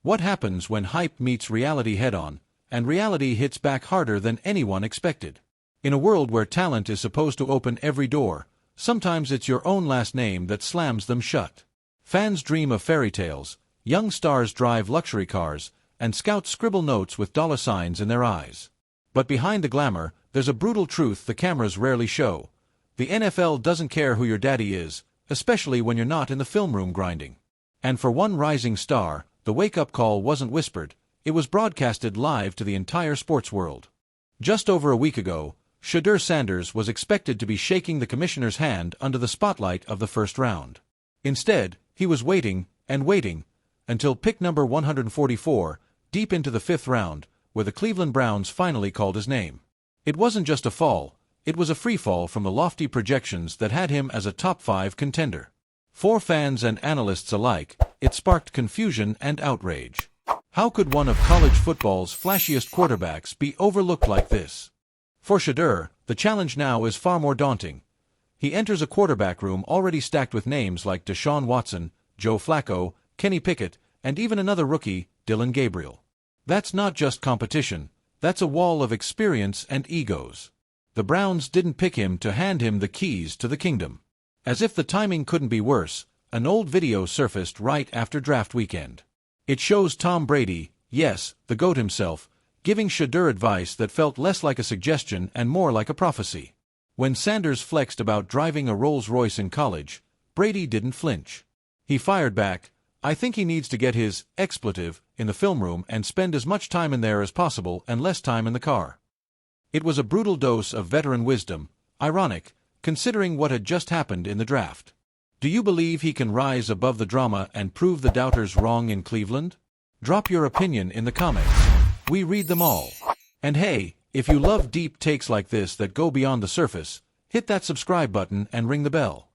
What happens when hype meets reality head-on, and reality hits back harder than anyone expected? In a world where talent is supposed to open every door, sometimes it's your own last name that slams them shut. Fans dream of fairy tales, young stars drive luxury cars, and scouts scribble notes with dollar signs in their eyes. But behind the glamour, there's a brutal truth the cameras rarely show. The NFL doesn't care who your daddy is, especially when you're not in the film room grinding. And for one rising star, the wake-up call wasn't whispered, it was broadcasted live to the entire sports world. Just over a week ago, Shedeur Sanders was expected to be shaking the commissioner's hand under the spotlight of the first round. Instead, he was waiting, and waiting, until pick number 144, deep into the fifth round, where the Cleveland Browns finally called his name. It wasn't just a fall, it was a free fall from the lofty projections that had him as a top 5 contender. For fans and analysts alike, it sparked confusion and outrage. How could one of college football's flashiest quarterbacks be overlooked like this? For Shedeur, the challenge now is far more daunting. He enters a quarterback room already stacked with names like Deshaun Watson, Joe Flacco, Kenny Pickett, and even another rookie, Dylan Gabriel. That's not just competition, that's a wall of experience and egos. The Browns didn't pick him to hand him the keys to the kingdom. As if the timing couldn't be worse, an old video surfaced right after draft weekend. It shows Tom Brady, yes, the GOAT himself, giving Shedeur advice that felt less like a suggestion and more like a prophecy. When Sanders flexed about driving a Rolls-Royce in college, Brady didn't flinch. He fired back, "I think he needs to get his expletive in the film room and spend as much time in there as possible and less time in the car." It was a brutal dose of veteran wisdom, ironic, considering what had just happened in the draft. Do you believe he can rise above the drama and prove the doubters wrong in Cleveland? Drop your opinion in the comments. We read them all. And hey, if you love deep takes like this that go beyond the surface, hit that subscribe button and ring the bell.